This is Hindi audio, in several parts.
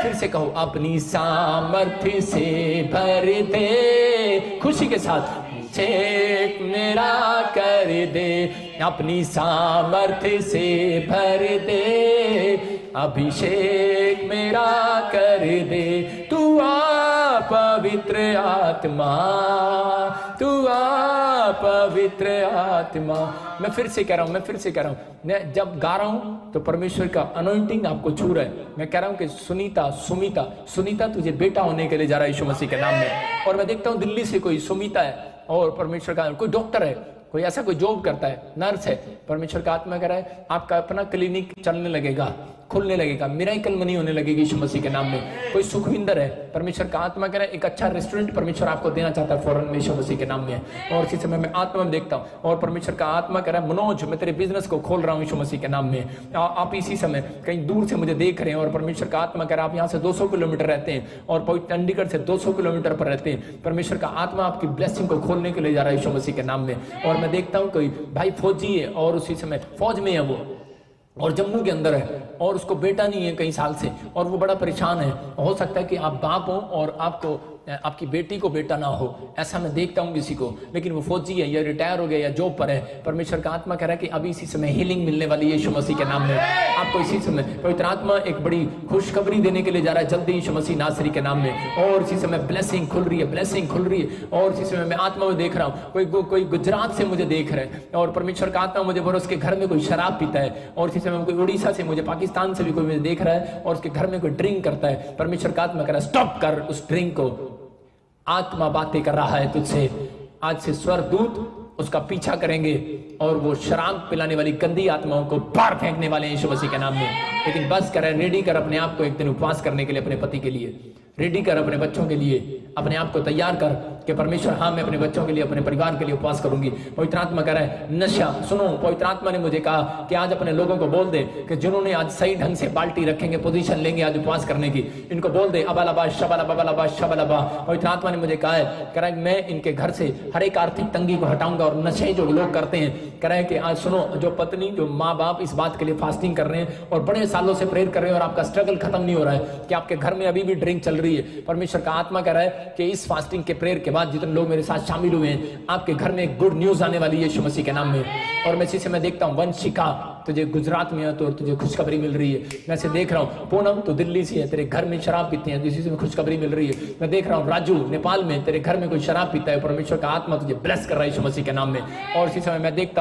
फिर से कहो, अपनी सामर्थ्य से भर दे, खुशी के साथ, अभिषेक मेरा कर दे, अपनी सामर्थ्य से भर दे, अभिषेक मेरा कर दे, तू आ पवित्र आत्मा, तू आ पवित्र आत्मा। मैं फिर से कह रहा हूं, मैं जब गा रहा हूं तो परमेश्वर का अनॉइंटिंग आपको छू रहा है। मैं कह रहा हूं कि सुनीता तुझे बेटा होने के लिए जा रहा है यीशु मसीह के नाम में। और मैं देखता हूं दिल्ली से कोई सुनीता है और परमेश्वर का कोई डॉक्टर है, कोई ऐसा कोई जॉब करता है, नर्स है, परमेश्वर का आत्मा कह रहा है आपका अपना क्लिनिक चलने लगेगा, खुलने लगेगा, मिरेकल मनी होने लगेगी यीशु मसीह के नाम में। कोई सुखविंदर है, परमेश्वर का आत्मा कह रहा है एक अच्छा रेस्टोरेंट परमेश्वर आपको देना चाहता है फौरन में यीशु मसीह के नाम में। और इसी समय मैं आत्मा में देखता हूँ और परमेश्वर का आत्मा कह रहा है मनोज मैं तेरे बिजनेस को खोल रहा हूँ यीशु मसीह के नाम में। आप इसी समय कहीं दूर से मुझे देख रहे हैं और परमेश्वर का आत्मा कह रहा है आप यहाँ से 200 किलोमीटर रहते हैं और चंडीगढ़ से 200 किलोमीटर पर रहते हैं। परमेश्वर का आत्मा आपकी ब्लेसिंग को खोलने के लिए जा रहा है यीशु मसीह के नाम में। और मैं देखता हूँ कोई भाई फौजी है और उसी समय फौज में है वो और जम्मू के अंदर है और उसको बेटा नहीं है कई साल से और वो बड़ा परेशान है। हो सकता है कि आप बाप हो और आपको आपकी बेटी को बेटा ना हो, ऐसा मैं देखता हूँ किसी को, लेकिन वो फौजी है या रिटायर हो गया या जॉब पर है। परमेश्वर का आत्मा कह रहा है कि अभी इसी समय हीलिंग मिलने वाली है यीशु मसीह के नाम में आपको। इसी समय पवित्र आत्मा एक बड़ी खुशखबरी देने के लिए जा रहा है जल्दी यीशु मसीह नासरी के नाम में। और इसी समय ब्लेसिंग खुल रही है। और इसी समय मैं आत्मा में देख रहा हूँ कोई गुजरात से मुझे देख रहा है और परमेश्वर का आत्मा मुझे बोल उसके घर में कोई शराब पीता है। और इसी समय कोई उड़ीसा से मुझे पाकिस्तान से भी कोई मुझे देख रहा है और उसके घर में कोई ड्रिंक करता है। परमेश्वर का आत्मा कह रहा है स्टॉप कर उस ड्रिंक को, आत्मा बातें कर रहा है तुझसे। आज से स्वर्गदूत उसका पीछा करेंगे और वो शराब पिलाने वाली गंदी आत्माओं को बाहर फेंकने वाले हैं यीशु मसीह के नाम में। लेकिन बस कर रेडी कर अपने आप को एक दिन उपवास करने के लिए, अपने पति के लिए रेडी कर, अपने बच्चों के लिए अपने आप को तैयार कर कि परमेश्वर हाँ मैं अपने बच्चों के लिए अपने परिवार के लिए उपवास करूंगी। पवित्र आत्मा कह रहा है नशा सुनो, पवित्र आत्मा ने मुझे कहा कि आज अपने लोगों को बोल दे कि जिन्होंने आज सही ढंग से बाल्टी रखेंगे, पोजीशन लेंगे आज उपवास करने की, इनको बोल दे अबालाबा शबालाबा शबालाबा। पवित्र आत्मा ने मुझे कहा है, कह रहा है मैं इनके घर से हर एक आर्थिक तंगी को हटाऊंगा और नशे जो लोग करते हैं, कह रहा है कि आज सुनो जो पत्नी जो माँ बाप इस बात के लिए फास्टिंग कर रहे हैं और बड़े सालों से प्रेयर कर रहे हैं और आपका स्ट्रगल खत्म नहीं हो रहा है कि आपके घर में अभी भी ड्रिंक चल रही है, परमेश्वर का आत्मा कह रहा है कि इस फास्टिंग के प्रेयर के बाद जितने लोग मेरे साथ शामिल हुए हैं आपके घर में एक गुड न्यूज आने वाली है यीशु मसीह के नाम में। और मैं इसी से मैं देखता हूँ वंशिका तुझे गुजरात में है तो तुझे खुशखबरी मिल रही है। मैं से देख रहा हूँ पूनम तो दिल्ली से है, तेरे घर में शराब पीते हैं, इसी से खुशखबरी मिल रही है। मैं देख रहा हूँ राजू नेपाल में, तेरे घर में कोई शराब पीता है, परमेश्वर का आत्मा तुझे ब्लेस कर रहा है यीशु मसीह के नाम में। और इसी समय मैं देख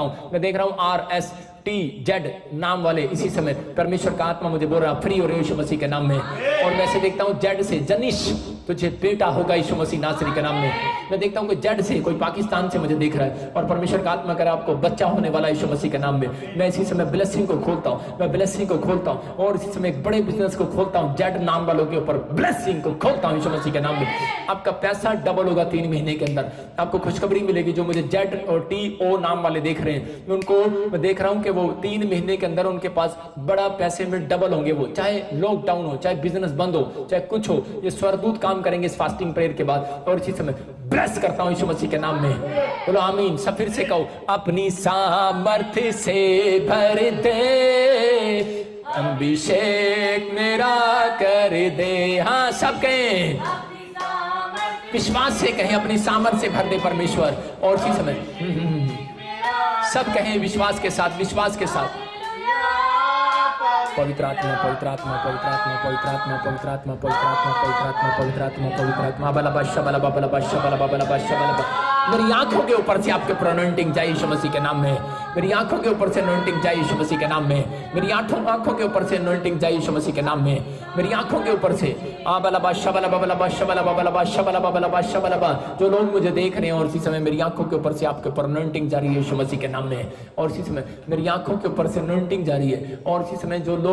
रहा हूँ RSTZ नाम वाले, इसी समय परमेश्वर का आत्मा मुझे बोल रहा फ्री हो रहे यीशु मसीह के नाम में। और मैं से देखता हूँ जेड से जनिश तुझे बेटा होगा यीशु मसीह नासरी के नाम में। मैं देखता हूँ कोई जेड से कोई पाकिस्तान से मुझे देख रहा है और परमेश्वर का आत्मा कर आपको बच्चा होने वाला यीशु मसीह के नाम में। मैं इसी समय ब्लेसिंग को खोलता हूँ, और इसी समय एक बड़े बिजनेस को खोलता हूँ, जेड नाम वालों के ऊपर ब्लेसिंग को खोलता हूँ यीशु मसीह के नाम में। आपका पैसा डबल होगा 3 महीने के अंदर, आपको खुशखबरी मिलेगी। जो मुझे जेड और TO नाम वाले देख रहे हैं उनको मैं देख रहा हूँ कि वो 3 महीने के अंदर उनके पास बड़ा पैसे में डबल होंगे, वो चाहे लॉकडाउन हो, चाहे बिजनेस बंद हो, चाहे कुछ हो, ये स्वर्गदूत काम करेंगे इस फास्टिंग प्रेयर के बाद। और इसी समय ब्लेस करता हूं यीशु मसीह के नाम में, बोलो आमीन। सब फिर से कहो, अपनी सामर्थ्य से भर दे, अभिषेक मेरा कर दे। हाँ सब कहें, विश्वास से कहें, अपनी सामर्थ्य से भर दे परमेश्वर। और इसी समय सब कहें विश्वास के साथ, विश्वास के साथ। पवित्र आत्मा, पवित्र आत्मा, पवित्र आत्मा, पवित्र आत्मा, पवित्र आत्मा, पवित्र आत्मा, पवित्र आत्मा, पवित्र आत्मा, पवित्र आत्मा, बलबा शबलबा बलबा शबलबा बलबा शबलबा। मेरी आंखों के ऊपर से आपके ऊपर अनॉइंटिंग जाए यीशु मसीह के नाम में। मेरी आंखों के ऊपर से अनॉइंटिंग जाए यीशु मसीह के नाम में। मेरी आंखों के ऊपर से अनॉइंटिंग जाए यीशु मसीह के नाम में। मेरी आंखों के ऊपर से बलबा शबलबा बलबा शबलबा बलबा शबलबा बलबा शबलबा। जो लोग मुझे देख रहे हैं और इसी समय मेरी आंखों के ऊपर से आपके ऊपर अनॉइंटिंग जारी है यीशु मसीह के नाम में। और इसी समय मेरी आंखों के ऊपर से अनॉइंटिंग जारी है। और इसी समय जो लोग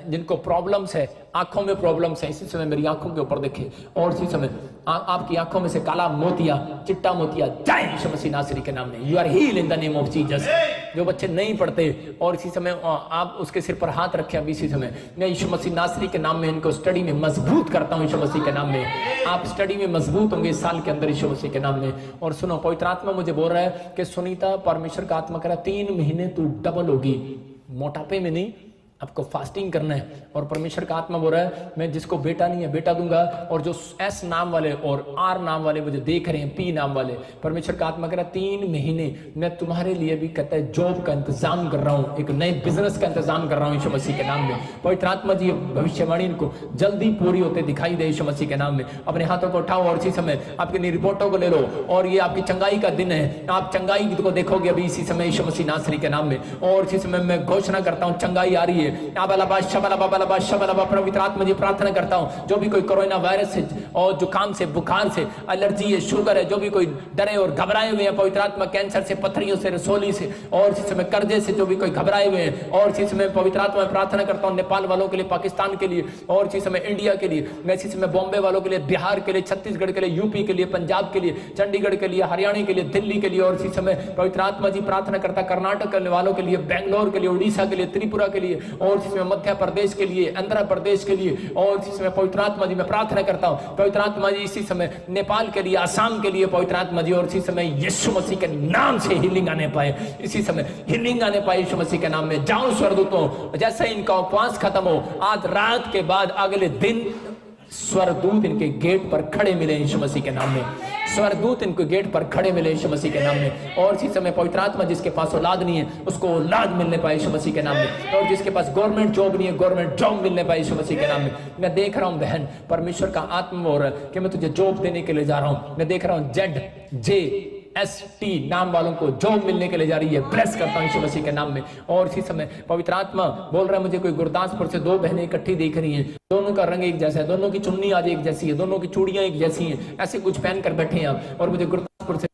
जिनको प्रॉब्लम्स है, आंखों में प्रॉब्लम्स है, इसी समय मेरी आंखों के ऊपर देखें। और इसी समय आपकी आंखों में से काला मोतिया, चिट्टा मोतिया जाए यीशु मसीह नासरी के नाम में। You are heal in the name of Jesus. जो बच्चे नहीं पढ़ते और इसी समय आप उसके सिर पर हाथ रखे, अभी इसी समय मैं यीशु मसीह नासरी के नाम में इनको स्टडी में मजबूत करता हूँ यीशु मसीह के नाम में। आप स्टडी में मजबूत होंगे इस साल के अंदर यीशु मसीह के नाम में। और सुनो, पवित्र आत्मा मुझे बोल रहा है कि सुनीता, परमेश्वर का आत्मा कह रहा 3 महीने तू डबल होगी, मोटापे में नहीं, आपको फास्टिंग करना है। और परमेश्वर का आत्मा बोल रहा है मैं जिसको बेटा नहीं है बेटा दूंगा, और जो एस नाम वाले और आर नाम वाले मुझे देख रहे हैं, पी नाम वाले, परमेश्वर का आत्मा कह रहा है 3 महीने मैं तुम्हारे लिए भी कहता है जॉब का इंतजाम कर रहा हूं, एक नए बिजनेस का इंतजाम कर रहा हूं यीशु मसीह के नाम में। पवित्र आत्मा जी भविष्यवाणी इनको जल्दी पूरी होते दिखाई दे यीशु मसीह के नाम में। अपने हाथों को उठाओ और इसी समय आपकी रिपोर्टों को ले लो, और ये आपकी चंगाई का दिन है, आप चंगाई को देखोगे अभी इसी समय यीशु मसीह नासरी के नाम में। और इसी समय मैं घोषणा करता हूं चंगाई आ रही है। पवित्र आत्मा जी प्रार्थना करता हूं जो भी कोई कोरोना वायरस से और जुकाम से, बुखार से, एलर्जी है, शुगर है, जो भी कोई डरे और घबराए हुए हैं, पवित्र आत्मा कैंसर से, पथरियों से, रसोली से, और इसी समय कर्जे से जो भी कोई घबराए हुए हैं, और इसी समय पवित्र आत्मा प्रार्थना करता हूं नेपाल वालों के लिए, पाकिस्तान के लिए, और इसी समय इंडिया के लिए, मैं इसी समय बॉम्बे वालों के लिए, बिहार के लिए, छत्तीसगढ़ के लिए, यूपी के लिए, पंजाब के लिए, चंडीगढ़ के लिए, हरियाणा के लिए, दिल्ली के लिए, और इसी समय पवित्र आत्मा जी प्रार्थना करता कर्नाटक वालों के लिए, बेंगलोर के लिए, उड़ीसा के लिए, त्रिपुरा के लिए, और इसी समय मध्य प्रदेश के लिए, आंध्र प्रदेश के लिए, और इसी समय पवित्र आत्मा जी मैं प्रार्थना करता हूं पवित्र आत्मा जी इसी समय नेपाल के लिए, आसाम के लिए, पवित्र आत्मा जी, और इसी समय यीशु मसीह के नाम से हीलिंग आने पाए, इसी समय हीलिंग आने पाए यीशु मसीह के नाम में। जाओ स्वर्गदूतों, जैसे इनका उपवास खत्म हो, आज रात के बाद अगले दिन स्वरदूत इनके गेट पर खड़े मिले यीशु मसीह के नाम में, स्वरदूत इनके गेट पर खड़े मिले यीशु मसीह के नाम में। और इसी समय पवित्र आत्मा जिसके पास औलाद नहीं है उसको औलाद मिलने पाए यीशु मसीह के नाम में, और जिसके पास गवर्नमेंट जॉब नहीं है गवर्नमेंट जॉब मिलने पाए यीशु मसीह के नाम में। मैं देख रहा हूं बहन, परमेश्वर का आत्मा बोल रहा है कि मैं तुझे जॉब देने के लिए जा रहा हूं। मैं देख रहा हूं ZJST नाम वालों को जॉब मिलने के लिए जा रही है, ब्लेस करता हूं यीशु मसीह के नाम में। और इसी समय पवित्र आत्मा बोल रहा है मुझे कोई गुरदासपुर से 2 बहनें इकट्ठी देख रही हैं, दोनों का रंग एक जैसा है, दोनों की चुन्नी आज एक जैसी है, दोनों की चूड़ियां एक जैसी हैं, ऐसे कुछ पहन कर बैठे हैं आप, और मुझे गुरदासपुर से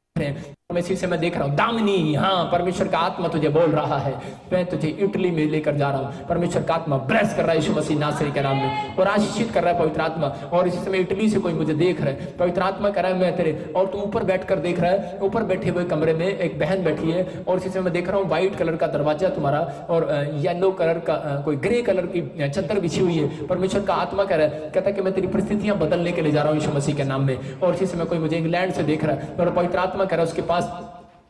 मैं इसी से मैं देख रहा हूं दामिनी, हाँ परमेश्वर का आत्मा तुझे बोल रहा है मैं तुझे इटली में लेकर जा रहा हूं। परमेश्वर का आत्मा ब्लेस कर रहा है यीशु मसीह नासरी के नाम में, और आशीषित कर रहा है पवित्र आत्मा। और इसी समय इटली से कोई मुझे देख रहा है, पवित्र आत्मा कह रहा है मैं तेरे, और तू ऊपर बैठकर देख रहा है, ऊपर बैठे हुए कमरे में एक बहन बैठी है, और इसी समय मैं देख रहा हूँ व्हाइट कलर का दरवाजा तुम्हारा, और येलो कलर का कोई ग्रे कलर की चादर बिछी हुई है। परमेश्वर का आत्मा कह रहा है, कहता है कि मैं तेरी परिस्थितियां बदलने के लिए जा रहा हूँ यीशु मसीह के नाम में। और इसी समय कोई मुझे इंग्लैंड से देख रहा है, और पवित्र आत्मा कह रहा है उसके पास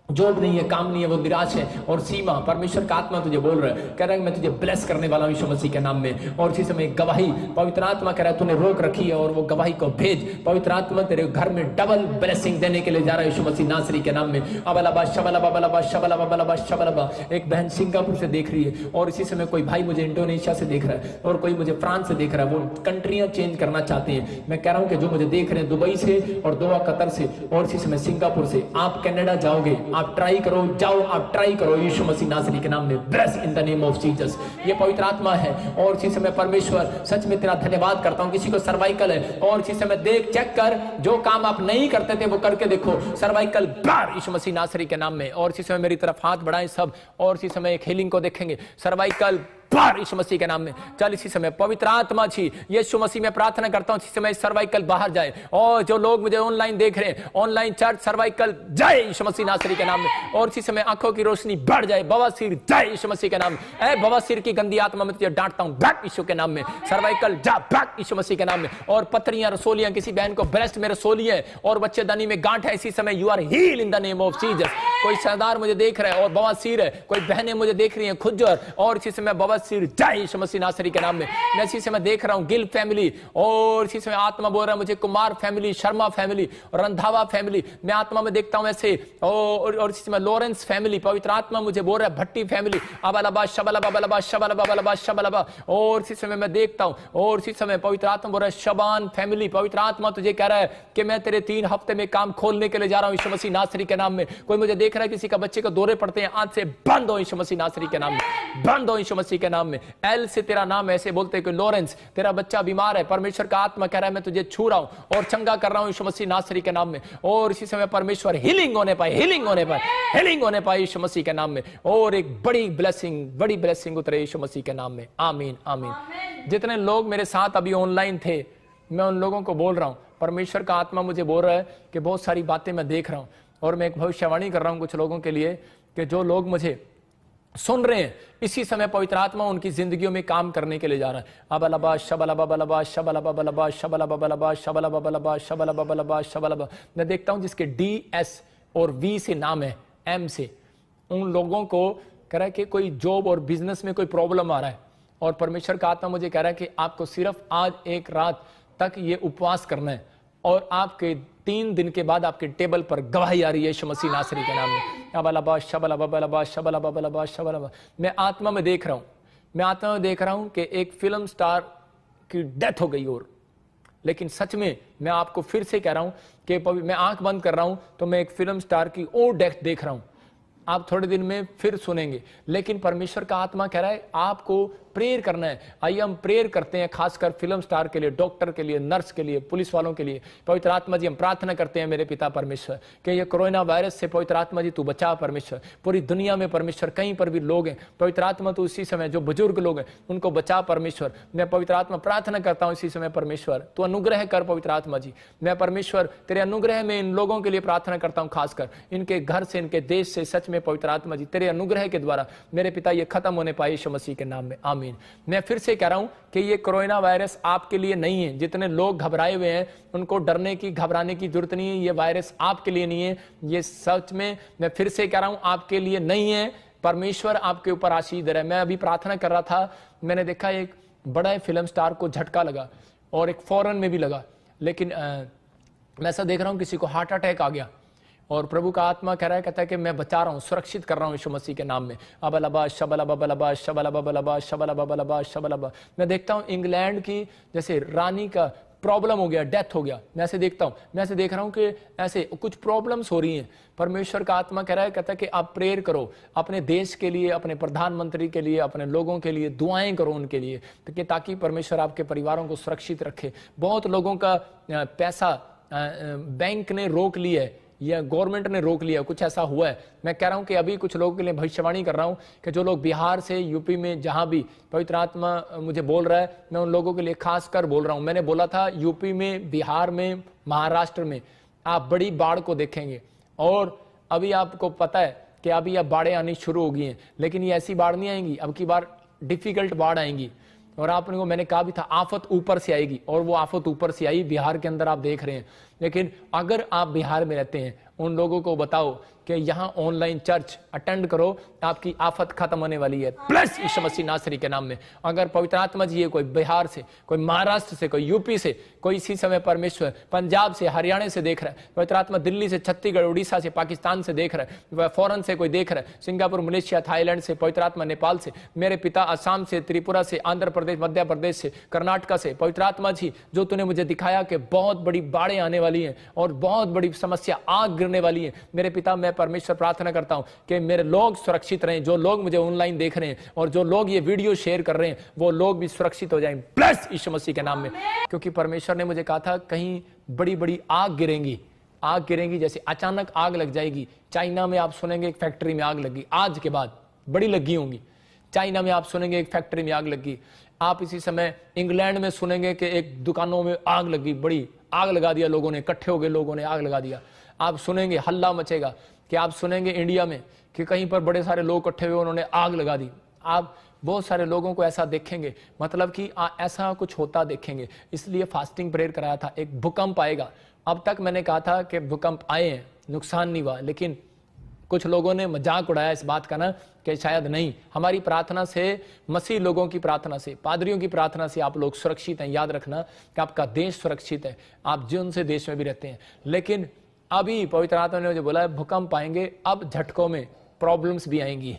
जॉब नहीं है, काम नहीं है, वो निराश है। और सीमा, परमेश्वर का आत्मा तुझे बोल रहा है, कह रहा है मैं तुझे ब्लेस करने वाला हूं यीशु मसीह के नाम में। और इसी समय गवाही, पवित्र आत्मा कह रहा है तूने रोक रखी है और वो गवाही को भेज। पवित्र आत्मा तेरे घर में डबल ब्लेसिंग देने के लिए जा रहा है यीशु मसीह नासरी के नाम में। अबलबा शबलबा बलबा शबलबा बलबा शबलबा। एक बहन सिंगापुर से देख रही है, और इसी समय कोई भाई मुझे इंडोनेशिया से देख रहा है, और कोई मुझे फ्रांस से देख रहा है। वो कंट्रियां चेंज करना चाहते हैं। मैं कह रहा हूं कि जो मुझे देख रहे हैं दुबई से और दोहा कतर से, और इसी समय सिंगापुर से, आप कनाडा जाओगे, आप ट्राई करो, जाओ आप ट्राई करो यीशु मसीह नासरी के नाम में। Bless in the name of Jesus. ये पवित्र आत्मा है। और इसी समय परमेश्वर सच में तेरा धन्यवाद करता हूं। किसी को सर्वाइकल है, और इसी समय देख चेक कर, जो काम आप नहीं करते थे वो करके देखो, सर्वाइकल बार यीशु मसीह नासरी के नाम में। और इसी समय मेरी तरफ हाथ बढ़ाएं सब, और इसी समय एक हीलिंग को देखेंगे, सर्वाइकल बाहर यीशु मसीह के नाम में। चल इसी समय पवित्र आत्मा जी यीशु मसीह में प्रार्थना करता हूं इसी समय सर्वाइकल बाहर जाए। और जो लोग मुझे ऑनलाइन देख रहे हैं, ऑनलाइन चर्च, सर्वाइकल जाए यीशु मसीह नासरी के नाम में। और इसी समय आंखों की रोशनी बढ़ जाए, बवासीर जाए यीशु मसीह के नाम में। ए बवासीर की गंदी आत्मा में तुझे डांटता हूं, बैक यीशु के नाम में। सर्वाइकल जा, बैक यीशु मसीह के नाम में। और पथरियां, रसोलियां, किसी बहन को ब्रेस्ट में रसोली है और बच्चेदानी में गांठ है, इसी समय you are heal in the name of Jesus. कोई सरदार मुझे देख रहा है और बवासीर है, कोई बहनें मुझे देख रही हैं खुजर, और इसी समय बवासीर जाए यीशु मसीह नासरी के नाम में। मैं इसी समय देख रहा हूं गिल फैमिली, और इसी समय आत्मा बोल रहा है मुझे Kumar family, Sharma family, Randhawa family, मैं आत्मा में देखता हूं ऐसे। और इसी समय लॉरेंस फैमिली, पवित्र आत्मा मुझे बोल रहा है भट्टी फैमिली, अबलबा शबलबा बलबा शबलबा बलबा शबलबा। और इसी समय मैं देखता हूं, और इसी समय पवित्र आत्मा बोल रहा है शबान फैमिली, पवित्र आत्मा तुझे कह रहा है कि मैं तेरे 3 हफ्ते में काम खोलने के लिए जा रहा हूं यीशु मसीह नासरी के नाम में। कोई मुझे देख रहा है किसी का बच्चे को दौरे पड़ते हैं, आज से बंद हो यीशु मसीह नासरी के नाम में, बंद हो यीशु मसीह के नाम में। एल से तेरा नाम ऐसे बोलते कि लॉरेंस तेरा बच्चा बीमार है, परमेश्वर का आत्मा कह रहा है मैं तुझे छू रहा हूं और चंगा कर रहा हूं यीशु मसीह नासरी के नाम में। और इसी समय परमेश्वर हीलिंग होने पाए, हीलिंग होने पाए, हीलिंग होने पाए यीशु मसीह के नाम में। और एक बड़ी ब्लेसिंग उतरे यीशु मसीह के नाम में। आमीन आमीन। जितने लोग मेरे साथ अभी ऑनलाइन थे, मैं उन लोगों को बोल रहा हूं, परमेश्वर का आत्मा मुझे बोल रहा है कि बहुत सारी बातें मैं देख रहा हूं, और मैं एक भविष्यवाणी कर रहा हूं कुछ लोगों के लिए कि जो लोग मुझे सुन रहे हैं, इसी समय पवित्र आत्मा उनकी जिंदगियों में काम करने के लिए जा रहा है। अबलबा शबलबा बलबा शबलबा बलबा शबलबा बलबा शबलबा बलबा शबलबा बलबा शबलबा। मैं देखता हूं जिसके DS और V से नाम है, M से, उन लोगों को कह रहा है कि कोई जॉब और बिजनेस में कोई प्रॉब्लम आ रहा है, और परमेश्वर का आत्मा मुझे कह रहा है कि आपको सिर्फ आज एक रात तक ये उपवास करना है और आपके 3 दिन के बाद आपके टेबल पर गवाही आ रही है यीशु मसीह नासरी के नाम में। अबलबा शबलबा शबलबा शबलबा। मैं आत्मा में देख रहा हूं कि एक फिल्म स्टार की डेथ हो गई। और लेकिन सच में मैं आपको फिर से कह रहा हूं कि मैं आंख बंद कर रहा हूं तो मैं एक फिल्म स्टार की और डेथ देख रहा हूं। आप थोड़े दिन में फिर सुनेंगे। लेकिन परमेश्वर का आत्मा कह रहा है आपको प्रेयर करना है। आइए हम प्रेयर करते हैं, खासकर फिल्म स्टार के लिए, डॉक्टर के लिए, नर्स के लिए, पुलिस वालों के लिए। पवित्र आत्मा जी हम प्रार्थना करते हैं मेरे पिता परमेश्वर कि ये कोरोना वायरस से पवित्र आत्मा जी तू बचा परमेश्वर। पूरी दुनिया में परमेश्वर कहीं पर भी लोग हैं पवित्र आत्मा तू इसी समय जो बुजुर्ग लोग हैं उनको बचा परमेश्वर। मैं पवित्र आत्मा प्रार्थना करता हूं इसी समय परमेश्वर तू अनुग्रह कर पवित्र आत्मा जी। मैं परमेश्वर तेरे अनुग्रह में इन लोगों के लिए प्रार्थना करता हूं, खासकर इनके घर से, इनके देश से। सच में पवित्र आत्मा जी तेरे अनुग्रह के द्वारा मेरे पिता ये खत्म होने पाए यीशु मसीह के नाम में, आमीन। मैं फिर से कह रहा हूं कि ये कोरोना वायरस आपके लिए नहीं है। जितने लोग घबराए हुए हैं उनको डरने की, घबराने की जरूरत नहीं है। ये वायरस आपके लिए नहीं है। ये सच में मैं फिर से कह रहा हूं आपके लिए नहीं है। परमेश्वर आपके ऊपर आशीष दे रहा है। मैं अभी प्रार्थना कर रहा था, मैंने देखा एक बड़ा फिल्म स्टार को झटका लगा और एक फॉरेन में भी लगा। लेकिन मैं ऐसा देख रहा हूं किसी को हार्ट अटैक आ गया और प्रभु का आत्मा कह रहा है, कहता है कि मैं बचा रहा हूं, सुरक्षित कर रहा हूं यीशु मसीह के नाम में। अबलबा शबलबा बलबा शबलबा बलबा शबलबा बलबा शबलबा। मैं देखता हूं इंग्लैंड की जैसे रानी का प्रॉब्लम हो गया, डेथ हो गया। मैं ऐसे देखता हूं, मैं ऐसे देख रहा हूं कि ऐसे कुछ प्रॉब्लम्स हो रही हैं। परमेश्वर का आत्मा कह रहा है, कहता है कि आप प्रेयर करो अपने देश के लिए, अपने प्रधानमंत्री के लिए, अपने लोगों के लिए दुआएं करो उनके लिए, ताकि परमेश्वर आपके परिवारों को सुरक्षित रखे। बहुत लोगों का पैसा बैंक ने रोक लिया है या गवर्नमेंट ने रोक लिया, कुछ ऐसा हुआ है। मैं कह रहा हूं कि अभी कुछ लोगों के लिए भविष्यवाणी कर रहा हूं कि जो लोग बिहार से, यूपी में, जहां भी पवित्र आत्मा मुझे बोल रहा है, मैं उन लोगों के लिए खास कर बोल रहा हूं। मैंने बोला था यूपी में, बिहार में, महाराष्ट्र में आप बड़ी बाढ़ को देखेंगे। और अभी आपको पता है कि अभी अब बाढ़ें आनी शुरू हो गई हैं, लेकिन ये ऐसी बाढ़ नहीं आएंगी, अब की बार डिफिकल्ट बाढ़ आएंगी। और आपने को मैंने कहा भी था आफत ऊपर से आएगी, और वो आफत ऊपर से आई। बिहार के अंदर आप देख रहे हैं। लेकिन अगर आप बिहार में रहते हैं उन लोगों को बताओ कि यहाँ ऑनलाइन चर्च अटेंड करो, आपकी आफत खत्म होने वाली है, प्लस यीशु मसीह नासरी के नाम में। अगर पवित्र आत्मा जी है, कोई बिहार से, कोई महाराष्ट्र से, कोई यूपी से, कोई इसी समय परमेश्वर पंजाब से, हरियाणा से देख रहा है, पवित्र आत्मा दिल्ली से, छत्तीसगढ़, उड़ीसा से, पाकिस्तान से देख रहा है, फॉरन से कोई देख रहा है, सिंगापुर, मलेशिया, थाईलैंड से, पवित्र आत्मा नेपाल से, मेरे पिता असम से, त्रिपुरा से, आंध्र प्रदेश, मध्य प्रदेश से, कर्नाटका से, पवित्र आत्मा जी जो तूने मुझे दिखाया कि बहुत बड़ी बाढ़ें आने वाली हैं और बहुत बड़ी समस्या, आग गिरने वाली है। मेरे पिता मैं परमेश्वर प्रार्थना करता हूं कि मेरे लोग सुरक्षित रहें, जो लोग मुझे ऑनलाइन देख रहे हैं और जो लोग ये वीडियो शेयर कर रहे हैं वो लोग भी सुरक्षित हो जाएं, प्लस यीशु मसीह के नाम में। क्योंकि परमेश्वर ने मुझे कहा था कहीं बड़ी बड़ी आग गिरेंगी, जैसे अचानक आग लग जाएगी। चाइना में आप सुनेंगे एक फैक्ट्री में आग लगी, आज के बाद बड़ी लगी होंगी। चाइना में आप सुनेंगे एक फैक्ट्री में आग लगी। आप इसी समय इंग्लैंड में सुनेंगे कि एक दुकानों में आग लगी, बड़ी आग लगा दिया लोगों ने, इकट्ठे हो गए लोगों ने आग लगा दिया। आप सुनेंगे हल्ला मचेगा कि आप सुनेंगे इंडिया में कि कहीं पर बड़े सारे लोग इकट्ठे हुए, उन्होंने आग लगा दी। आप बहुत सारे लोगों को ऐसा देखेंगे, मतलब कि ऐसा कुछ होता देखेंगे। इसलिए फास्टिंग प्रेयर कराया था। एक भूकंप आएगा। अब तक मैंने कहा था कि भूकंप आए हैं, नुकसान नहीं हुआ, लेकिन कुछ लोगों ने मजाक उड़ाया इस बात का ना कि शायद नहीं। हमारी प्रार्थना से, मसीह लोगों की प्रार्थना से, पादरियों की प्रार्थना से आप लोग सुरक्षित हैं। याद रखना कि आपका देश सुरक्षित है, आप जिन से देश में भी रहते हैं। लेकिन अभी पवित्र आत्मा ने मुझे बोला है भूकंप आएंगे, अब झटकों में प्रॉब्लम्स भी आएंगी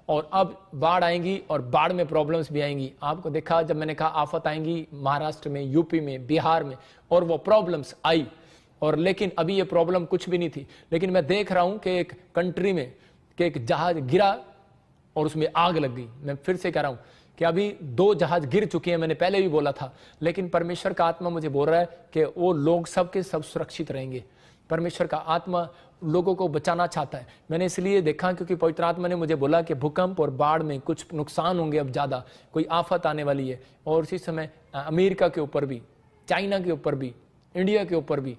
और अब बाढ़ आएंगी और बाढ़ में प्रॉब्लम्स भी आएंगी। आपको देखा जब मैंने कहा आफत आएंगी महाराष्ट्र में, यूपी में, बिहार में, और वो प्रॉब्लम्स आई। और लेकिन अभी ये प्रॉब्लम कुछ भी नहीं थी। लेकिन मैं देख रहा हूं कि एक कंट्री में कि एक जहाज गिरा और उसमें आग लग गई। मैं फिर से कह रहा हूं कि अभी 2 जहाज गिर चुके हैं, मैंने पहले भी बोला था। लेकिन परमेश्वर का आत्मा मुझे बोल रहा है कि वो लोग सब के सब सुरक्षित रहेंगे। परमेश्वर का आत्मा लोगों को बचाना चाहता है। मैंने इसलिए देखा क्योंकि पवित्र आत्मा ने मुझे बोला कि भूकंप और बाढ़ में कुछ नुकसान होंगे, अब ज्यादा कोई आफत आने वाली है। और इसी समय अमेरिका के ऊपर भी, चाइना के ऊपर भी, इंडिया के ऊपर भी,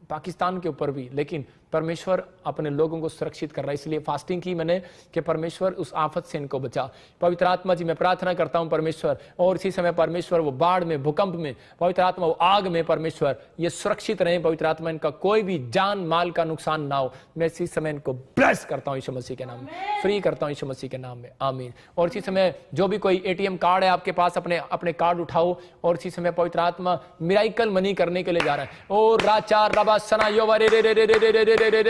पाकिस्तान के ऊपर भी। लेकिन परमेश्वर अपने लोगों को सुरक्षित कर रहा है। इसलिए फास्टिंग की मैंने कि परमेश्वर उस आफत से इनको बचा। पवित्र आत्मा जी मैं प्रार्थना करता हूं परमेश्वर, और इसी समय परमेश्वर वो बाढ़ में, भूकंप में, पवित्र आत्मा वो आग में परमेश्वर ये सुरक्षित रहे। पवित्र आत्मा इनका कोई भी जान माल का नुकसान ना हो। मैं इसी समय इनको ब्लेस करता हूं यीशु मसीह के नाम में, फ्री करता हूं यीशु मसीह के नाम में, आमीन। और इसी समय जो भी कोई एटीएम कार्ड है आपके पास, अपने अपने कार्ड उठाओ, और इसी समय पवित्र आत्मा मिराइकल मनी करने के लिए जा रहा है। ओ राचा रबा सना योवा रे रे रे रे रे रे रे रे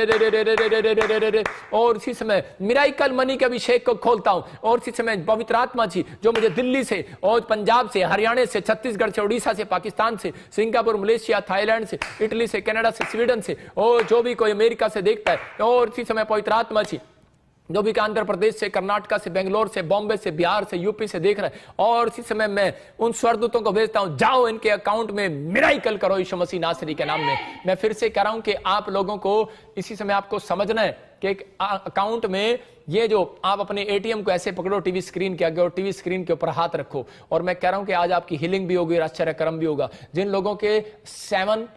रे रे रे रे। और इसी समय मिराइकल मनी के अभिषेक को खोलता हूं। और इसी समय पवित्र आत्मा जी जो मुझे दिल्ली से और पंजाब से, हरियाणा से, छत्तीसगढ़ से, उड़ीसा से, पाकिस्तान से, सिंगापुर, मलेशिया, थाईलैंड से, इटली से, कनाडा से, स्वीडन से, और जो भी कोई अमेरिका से देखता है, और इसी समय पवित्र आत्मा जी जो भी आंध्र प्रदेश से, कर्नाटका से, बेंगलोर से, बॉम्बे से, बिहार से, यूपी से देख रहे हैं, और इसी समय मैं उन स्वर्गदूतों को भेजता हूं, जाओ इनके अकाउंट में मिराइकल करो यीशु मसीह नासरी के नाम में। मैं फिर से कह रहा हूं कि आप लोगों को इसी समय आपको समझना है कि एक अकाउंट में ये जो आप अपने एटीएम को ऐसे पकड़ो टीवी स्क्रीन के आगे, और टीवी स्क्रीन के ऊपर हाथ रखो, और मैं कह रहा हूं कि आज आपकी हीलिंग भी होगी, आश्चर्य कर्म भी होगा। जिन लोगों के 7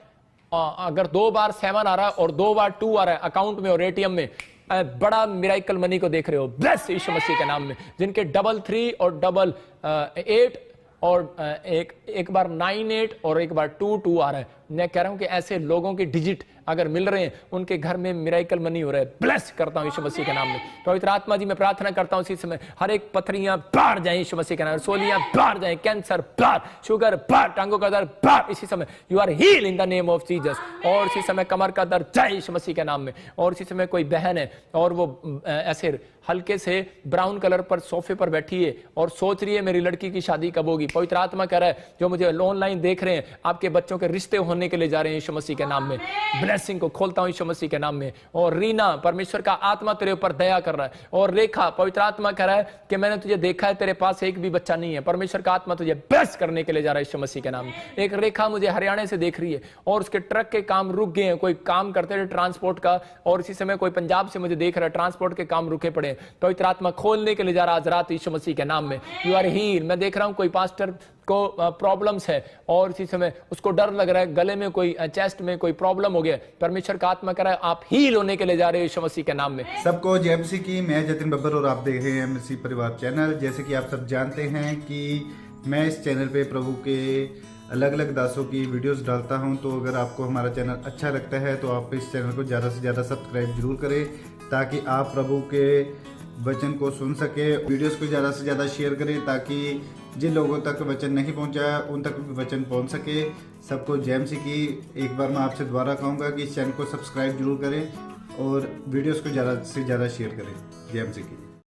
अगर 2 बार 7 आ रहा है और 2 बार 2 आ रहा है अकाउंट में और एटीएम में, बड़ा मिराइकल मनी को देख रहे हो, ब्लेस यीशु मसीह के नाम में। जिनके 3 और 8 और एक बार 98 और एक बार 22 आ रहा है, मैं कह रहा हूं कि ऐसे लोगों के डिजिट अगर मिल रहे हैं, उनके घर में मिराइकल मनी हो रहा है। ब्लेस करता हूं यीशु मसीह के नाम में। पवित्र आत्मा जी मैं प्रार्थना करता हूं इसी समय हर एक पथरियां बाहर जाएं यीशु मसीह के नाम, सोलियां बाहर जाएं, कैंसर बाहर, शुगर बाहर, टांगों का दर्द बाहर, इसी समय you are heal in the name of Jesus. और इसी समय कमर का दर्द जाए यीशु मसीह के नाम में। और इसी समय कोई बहन है और वो ऐसे हल्के से ब्राउन कलर पर सोफे पर बैठी है और सोच रही है मेरी लड़की की शादी कब होगी। पवित्र आत्मा कह रहा है जो मुझे ऑनलाइन देख रहे हैं, आपके बच्चों के रिश्ते होने के लिए जा रहे हैं यीशु मसीह के नाम में। ब्लेसिंग को खोलता हूं यीशु मसीह के नाम में। और रीना, परमेश्वर का आत्मा तेरे ऊपर दया कर रहा है। और रेखा, पवित्र आत्मा कह रहा है कि मैंने तुझे देखा है, तेरे पास एक भी बच्चा नहीं है। परमेश्वर का आत्मा तुझे ब्लेस करने के लिए जा रहा है यीशु मसीह के नाम में। एक रेखा मुझे हरियाणा से देख रही है और उसके ट्रक के काम रुक गए हैं, कोई काम करते रहे ट्रांसपोर्ट का, और इसी समय कोई पंजाब से मुझे देख रहा है, ट्रांसपोर्ट के काम रुके पड़े। पवित्र आत्मा खोलने के लिए जा रहा आज रात यीशु मसीह के नाम में। You are heal. मैं देख रहा हूं कोई पास्टर को प्रॉब्लम्स है और इसी समय उसको डर लग रहा है, गले में कोई, चेस्ट में कोई प्रॉब्लम हो गया। परमेश्वर का आत्मा कह रहा है आप हील होने के लिए जा रहे हो यीशु मसीह के नाम में। सबको जय मसीह की। मैं जतिन बब्बर और आप देख रहे हैं मसीह परिवार चैनल। जैसे कि आप सब जानते हैं कि मैं इस चैनल पे प्रभु के अलग अलग दासों की वीडियोस डालता हूं, तो अगर आपको हमारा चैनल अच्छा लगता है तो आप इस चैनल को ज़्यादा से ज़्यादा सब्सक्राइब जरूर करें, ताकि आप प्रभु के वचन को सुन सके। वीडियोस को ज़्यादा से ज़्यादा शेयर करें ताकि जिन लोगों तक वचन नहीं पहुंचा उन तक भी वचन पहुंच सके। सबको जय मसीह की। एक बार मैं आपसे दोबारा कहूँगा कि इस चैनल को सब्सक्राइब जरूर करें और वीडियोस को ज़्यादा से ज़्यादा शेयर करें। जय मसीह की।